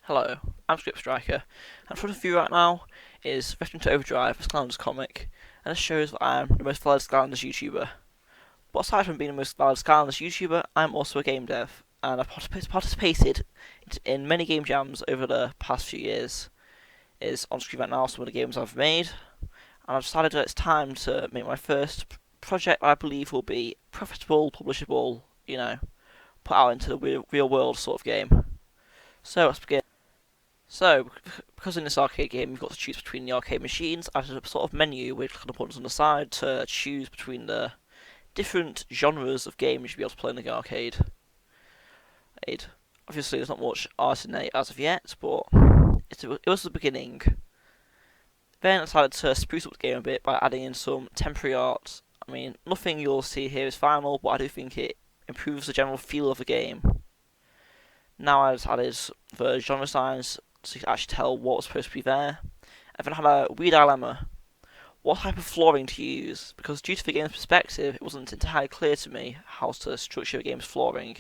Hello, I'm ScriptStriker, and in front of you right now is Return to Overdrive, a Skylanders comic, and it shows that I'm the most valued Skylanders YouTuber. But aside from being the most valued Skylanders YouTuber, I'm also a game dev, and I've participated in many game jams over the past few years. Is on screen right now some of the games I've made, and I've decided that it's time to make my first project I believe will be profitable, publishable, put out into the real world sort of game. So let's begin. So, because in this arcade game you've got to choose between the arcade machines, I had a sort of menu with kind of buttons on the side to choose between the different genres of games you'll be able to play in the arcade. Obviously, there's not much art in it as of yet, but it was the beginning. Then I decided to spruce up the game a bit by adding in some temporary art. I mean, nothing you'll see here is final, but I do think it improves the general feel of the game. Now I've added the genre signs so you can actually tell what was supposed to be there. And then I had a weird dilemma. What type of flooring to use? Because due to the game's perspective, it wasn't entirely clear to me how to structure the game's flooring.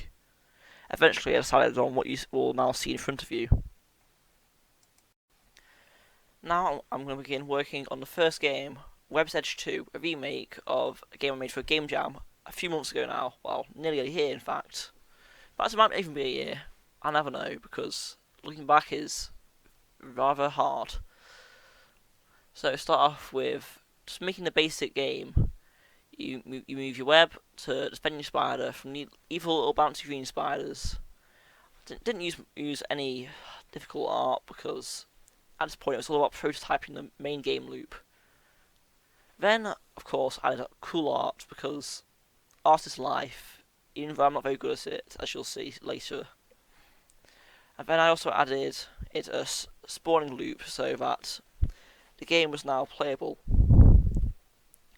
Eventually I decided on what you will now see in front of you. Now I'm going to begin working on the first game, Web's Edge 2, a remake of a game I made for a game jam a few months ago now. Well, nearly a year in fact. But it might even be a year. I never know, because looking back is rather hard. So start off with just making the basic game. You move your web to defend your spider from the evil little bouncy green spiders. Didn't use any difficult art because at this point it was all about prototyping the main game loop. Then, of course, I added cool art because art is life, even though I'm not very good at it, as you'll see later. And then I also added it a spawning loop so that the game was now playable.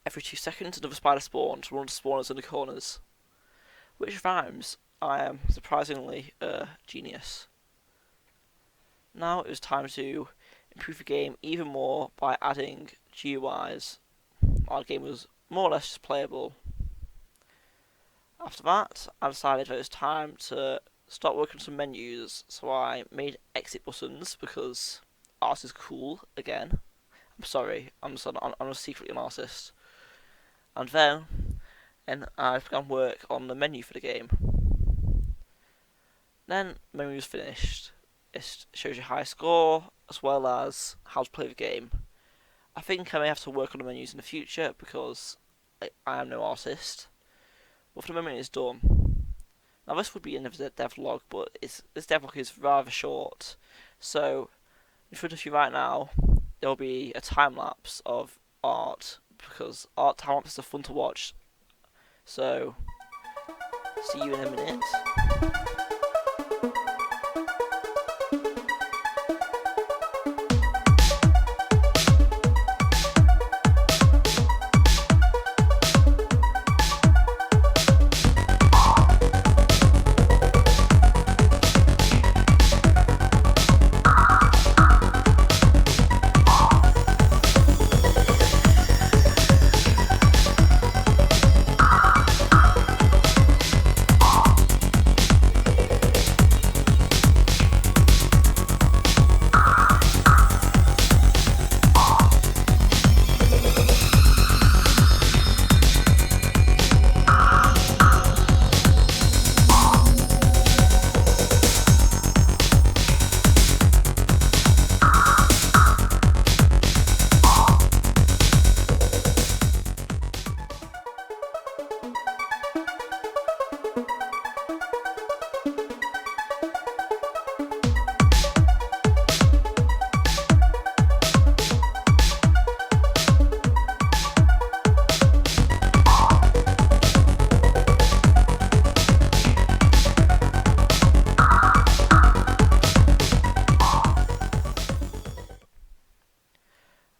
Every 2 seconds another spider spawns, one of the spawners in the corners. Which rhymes. I am surprisingly a genius. Now it was time to improve the game even more by adding GUIs. Our game was more or less just playable. After that, I decided that it was time to start working on some menus, so I made exit buttons because art is cool again. I'm sorry, I'm secretly an artist. And then I began work on the menu for the game. Then the menu was finished. It shows you high score as well as how to play the game. I think I may have to work on the menus in the future because I am no artist. But for the moment it's done. Now this would be in the devlog, but this devlog is rather short. So in front of you right now, there will be a time lapse of art because art time lapses are fun to watch. So see you in a minute.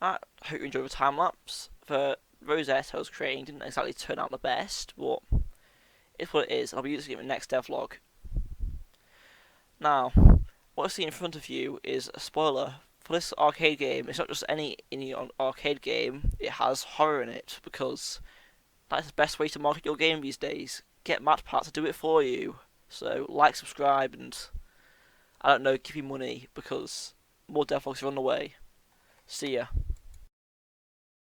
I hope you enjoyed the time lapse. The rosette I was creating didn't exactly turn out the best, but it's what it is. I'll be using it in the next devlog. Now, what I see in front of you is a spoiler for this arcade game. It's not just any arcade game, it has horror in it because that's the best way to market your game these days. Get MatPat to do it for you. So like, subscribe, and I don't know, give you money because more devlogs are on the way. See ya.